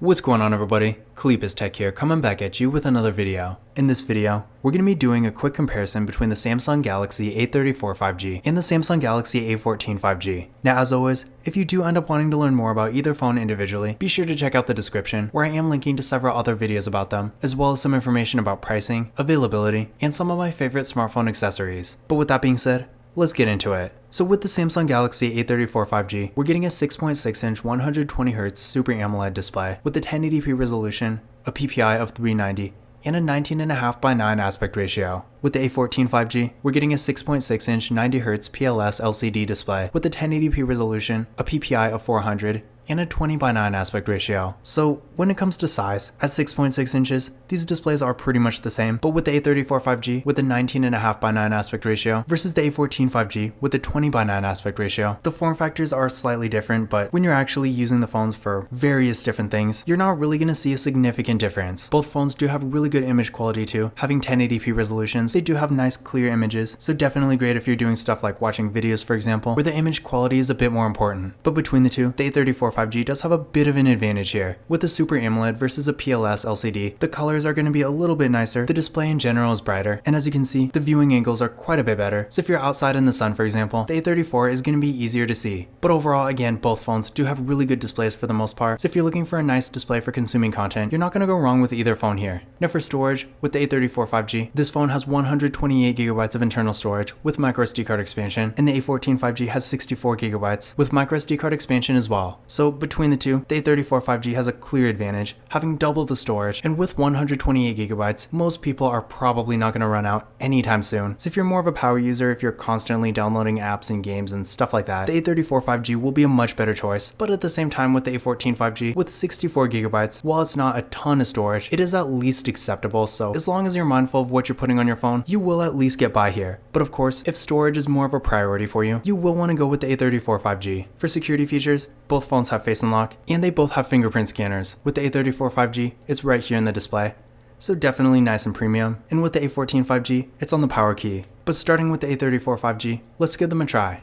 What's going on, everybody? Kalipis Tech here, coming back at you with another video. In this video, we're going to be doing a quick comparison between the Samsung Galaxy A34 5G and the Samsung Galaxy A14 5G. Now, as always, if you do end up wanting to learn more about either phone individually, be sure to check out the description, where I am linking to several other videos about them, as well as some information about pricing, availability, and some of my favorite smartphone accessories. But with that being said, let's get into it. So with the Samsung Galaxy A34 5G, we're getting a 6.6-inch 120Hz Super AMOLED display with a 1080p resolution, a PPI of 390, and a 19.5 by 9 aspect ratio. With the A14 5G, we're getting a 6.6-inch 90Hz PLS LCD display with a 1080p resolution, a PPI of 400, and a 20 by 9 aspect ratio. So when it comes to size, at 6.6 inches, these displays are pretty much the same, but with the A34 5G with a 19.5 by 9 aspect ratio versus the A14 5G with a 20 by 9 aspect ratio, the form factors are slightly different, but when you're actually using the phones for various different things, you're not really going to see a significant difference. Both phones do have really good image quality too, having 1080p resolutions. They do have nice clear images, so definitely great if you're doing stuff like watching videos, for example, where the image quality is a bit more important. But between the two, the A34 5G does have a bit of an advantage here. With a Super AMOLED versus a PLS LCD, the colors are going to be a little bit nicer, the display in general is brighter, and as you can see, the viewing angles are quite a bit better. So if you're outside in the sun, for example, the A34 is going to be easier to see. But overall, again, both phones do have really good displays for the most part, so if you're looking for a nice display for consuming content, you're not going to go wrong with either phone here. Now for storage, with the A34 5G, this phone has 128GB of internal storage with microSD card expansion, and the A14 5G has 64GB with microSD card expansion as well. So between the two, the A34 5G has a clear advantage, having double the storage, and with 128GB, most people are probably not going to run out anytime soon. So if you're more of a power user, if you're constantly downloading apps and games and stuff like that, the A34 5G will be a much better choice. But at the same time, with the A14 5G with 64GB, while it's not a ton of storage, it is at least acceptable, so as long as you're mindful of what you're putting on your phone, you will at least get by here. But of course, if storage is more of a priority for you, you will want to go with the A34 5G. For security features, both phones have Face Unlock, and they both have fingerprint scanners. With the A34 5G, it's right here in the display, so definitely nice and premium. And with the A14 5G, it's on the power key. But starting with the A34 5G, let's give them a try.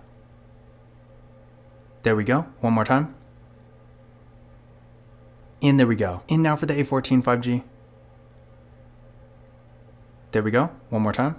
There we go, one more time. And there we go. And now for the A14 5G. There we go, one more time.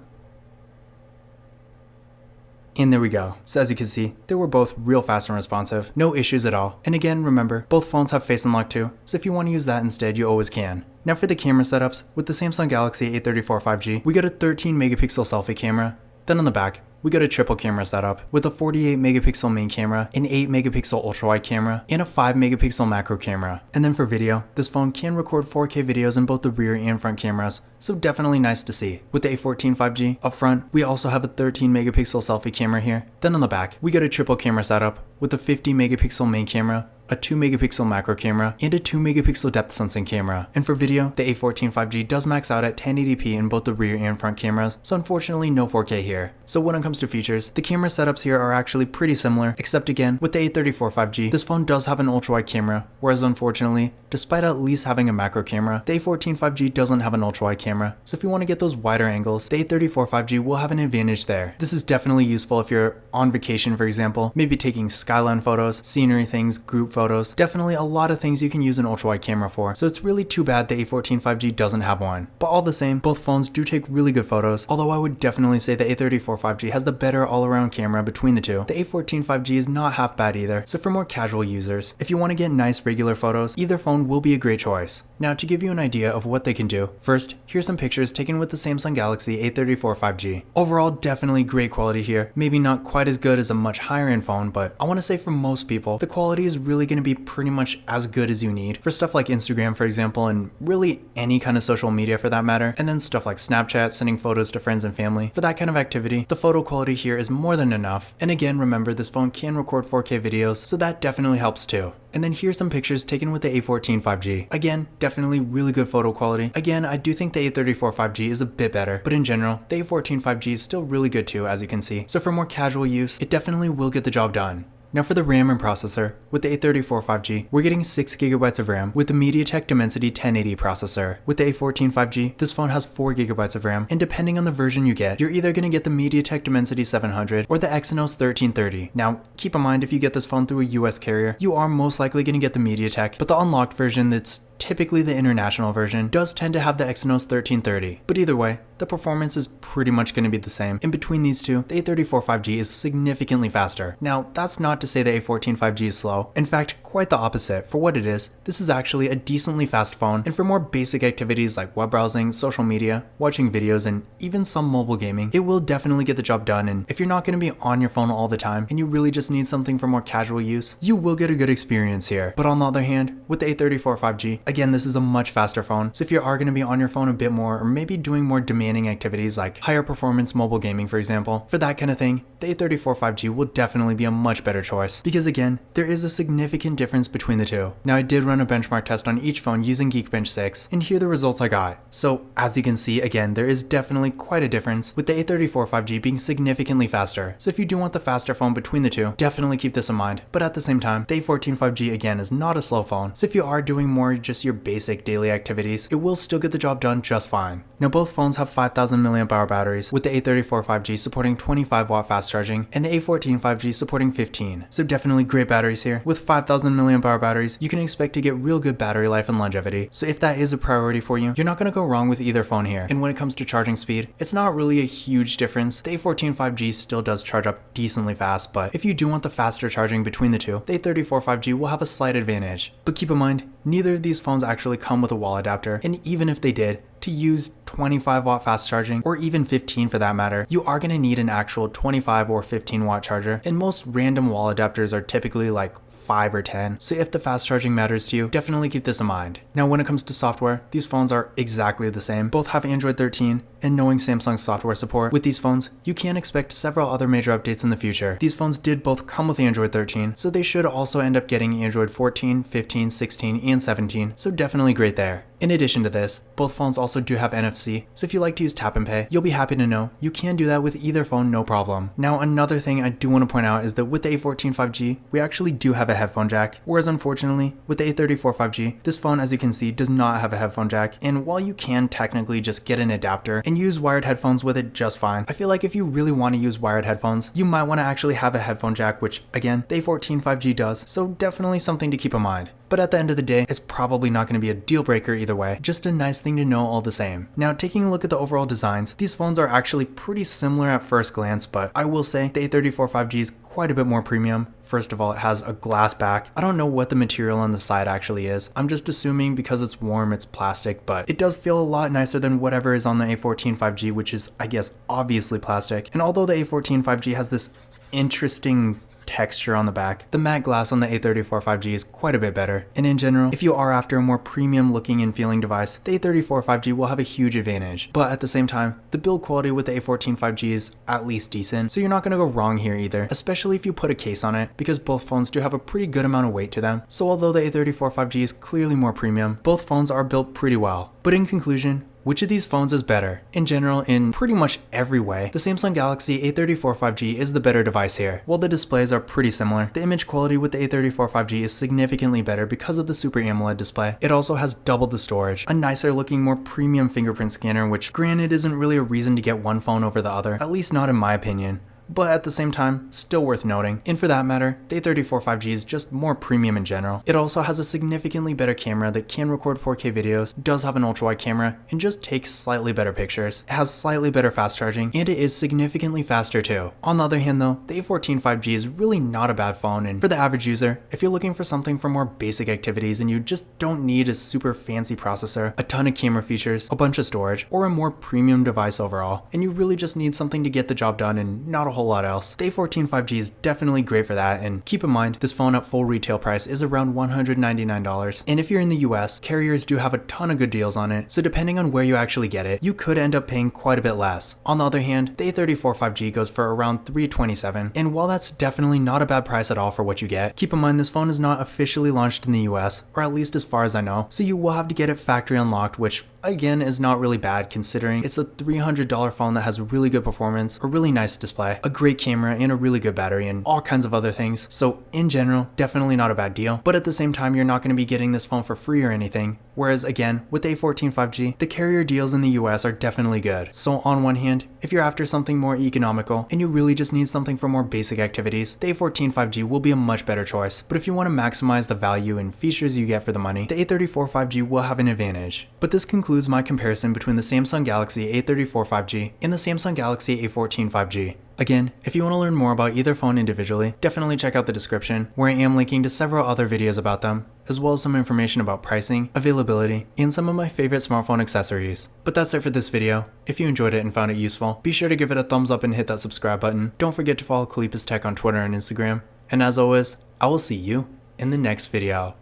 And there we go. So as you can see, they were both real fast and responsive, no issues at all. And again, remember, both phones have Face Unlock too, so if you want to use that instead, you always can. Now for the camera setups, with the Samsung Galaxy A34 5G, we got a 13 megapixel selfie camera. Then on the back, we got a triple camera setup with a 48 megapixel main camera, an 8 megapixel ultra wide camera, and a 5 megapixel macro camera. And then for video, this phone can record 4K videos in both the rear and front cameras, so definitely nice to see. With the A14 5G, up front, we also have a 13 megapixel selfie camera here. Then on the back, we got a triple camera setup with a 50 megapixel main camera, a 2 megapixel macro camera, and a 2 megapixel depth sensing camera. And for video, the A14 5G does max out at 1080p in both the rear and front cameras, so unfortunately no 4K here. So when it comes to features, the camera setups here are actually pretty similar, except again, with the A34 5G, this phone does have an ultra wide camera, whereas unfortunately, despite at least having a macro camera, the A14 5G doesn't have an ultra wide camera. So if you want to get those wider angles, the A34 5G will have an advantage there. This is definitely useful if you're on vacation, for example, maybe taking skyline photos, scenery things, group photos, definitely a lot of things you can use an ultra wide camera for, so it's really too bad the A14 5G doesn't have one. But all the same, both phones do take really good photos, although I would definitely say the A34 5G has the better all around camera between the two. The A14 5G is not half bad either, so for more casual users, if you want to get nice regular photos, either phone will be a great choice. Now to give you an idea of what they can do, first, here's some pictures taken with the Samsung Galaxy A34 5G. Overall, definitely great quality here, maybe not quite as good as a much higher end phone, but I want to say for most people, the quality is really going to be pretty much as good as you need for stuff like Instagram, for example, and really any kind of social media for that matter, and then stuff like Snapchat, sending photos to friends and family. For that kind of activity, the photo quality here is more than enough. And again, remember, this phone can record 4K videos, so that definitely helps too. And then here's some pictures taken with the A14 5G. Again, definitely really good photo quality. Again, I do think the A34 5G is a bit better, but in general, the A14 5G is still really good too, as you can see. So for more casual use, it definitely will get the job done. Now for the RAM and processor, with the A34 5G, we're getting 6GB of RAM with the MediaTek Dimensity 1080 processor. With the A14 5G, this phone has 4GB of RAM, and depending on the version you get, you're either going to get the MediaTek Dimensity 700 or the Exynos 1330. Now, keep in mind if you get this phone through a US carrier, you are most likely going to get the MediaTek, but the unlocked version that's typically the international version does tend to have the Exynos 1330. But either way, the performance is pretty much going to be the same. In between these two, the A34 5G is significantly faster. Now, that's not to say the A14 5G is slow. In fact, quite the opposite. For what it is, this is actually a decently fast phone, and for more basic activities like web browsing, social media, watching videos, and even some mobile gaming, it will definitely get the job done. And if you're not going to be on your phone all the time and you really just need something for more casual use, you will get a good experience here. But on the other hand, with the A34 5G, again, this is a much faster phone, so if you are going to be on your phone a bit more or maybe doing more demanding activities like higher performance mobile gaming for example, for that kind of thing, the A34 5G will definitely be a much better choice. Because again, there is a significant difference between the two. Now I did run a benchmark test on each phone using Geekbench 6, and here are the results I got. So as you can see, again, there is definitely quite a difference, with the A34 5G being significantly faster. So if you do want the faster phone between the two, definitely keep this in mind. But at the same time, the A14 5G again is not a slow phone, so if you are doing more just your basic daily activities, it will still get the job done just fine. Now both phones have 5000 mAh batteries, with the A34 5G supporting 25W fast charging and the A14 5G supporting 15. So definitely great batteries here. With 5000 mAh batteries, you can expect to get real good battery life and longevity. So if that is a priority for you, you're not going to go wrong with either phone here. And when it comes to charging speed, it's not really a huge difference. The A14 5G still does charge up decently fast, but if you do want the faster charging between the two, the A34 5G will have a slight advantage. But keep in mind, neither of these phones actually come with a wall adapter, and even if they did, to use 25W fast charging, or even 15 for that matter, you are going to need an actual 25 or 15W charger, and most random wall adapters are typically like 5 or 10, so if the fast charging matters to you, definitely keep this in mind. Now when it comes to software, these phones are exactly the same. Both have Android 13, and knowing Samsung's software support, with these phones, you can expect several other major updates in the future. These phones did both come with Android 13, so they should also end up getting Android 14, 15, 16, and 17, so definitely great there. In addition to this, both phones also do have NFC, so if you like to use tap and pay, you'll be happy to know you can do that with either phone no problem. Now another thing I do want to point out is that with the A14 5G, we actually do have a headphone jack, whereas unfortunately, with the A34 5G, this phone as you can see does not have a headphone jack, and while you can technically just get an adapter and use wired headphones with it just fine, I feel like if you really want to use wired headphones, you might want to actually have a headphone jack, which again, the A14 5G does, so definitely something to keep in mind. But at the end of the day, it's probably not going to be a deal breaker either way, just a nice thing to know all the same. Now taking a look at the overall designs, these phones are actually pretty similar at first glance, but I will say the A34 5G is quite a bit more premium. First of all, it has a glass back. I don't know what the material on the side actually is. I'm just assuming because it's warm, it's plastic, but it does feel a lot nicer than whatever is on the A14 5G, which is, I guess, obviously plastic. And although the A14 5G has this interesting texture on the back, the matte glass on the A34 5G is quite a bit better. And in general, if you are after a more premium looking and feeling device, the A34 5G will have a huge advantage. But at the same time, the build quality with the A14 5G is at least decent, so you're not going to go wrong here either, especially if you put a case on it, because both phones do have a pretty good amount of weight to them. So although the A34 5G is clearly more premium, both phones are built pretty well. But in conclusion, which of these phones is better? In general, in pretty much every way, the Samsung Galaxy A34 5G is the better device here. While the displays are pretty similar, the image quality with the A34 5G is significantly better because of the Super AMOLED display. It also has double the storage, a nicer looking, more premium fingerprint scanner, which granted isn't really a reason to get one phone over the other, at least not in my opinion. But at the same time, still worth noting. And for that matter, the A34 5G is just more premium in general. It also has a significantly better camera that can record 4K videos, does have an ultra-wide camera, and just takes slightly better pictures. It has slightly better fast charging, and it is significantly faster too. On the other hand though, the A14 5G is really not a bad phone, and for the average user, if you're looking for something for more basic activities and you just don't need a super fancy processor, a ton of camera features, a bunch of storage, or a more premium device overall, and you really just need something to get the job done and not a whole lot else, the A14 5G is definitely great for that. And keep in mind, this phone at full retail price is around $199, and if you're in the US, carriers do have a ton of good deals on it, so depending on where you actually get it, you could end up paying quite a bit less. On the other hand, the A34 5G goes for around $327, and while that's definitely not a bad price at all for what you get, keep in mind this phone is not officially launched in the US, or at least as far as I know, so you will have to get it factory unlocked, which again is not really bad considering it's a $300 phone that has really good performance, a really nice display, a great camera and a really good battery and all kinds of other things. So in general, definitely not a bad deal. But at the same time, you're not going to be getting this phone for free or anything. Whereas again, with the A14 5G, the carrier deals in the US are definitely good. So on one hand, if you're after something more economical and you really just need something for more basic activities, the A14 5G will be a much better choice. But if you want to maximize the value and features you get for the money, the A34 5G will have an advantage. But this concludes my comparison between the Samsung Galaxy A34 5G and the Samsung Galaxy A14 5G. Again, if you want to learn more about either phone individually, definitely check out the description, where I am linking to several other videos about them, as well as some information about pricing, availability, and some of my favorite smartphone accessories. But that's it for this video. If you enjoyed it and found it useful, be sure to give it a thumbs up and hit that subscribe button. Don't forget to follow Kalipis Tech on Twitter and Instagram. And as always, I will see you in the next video.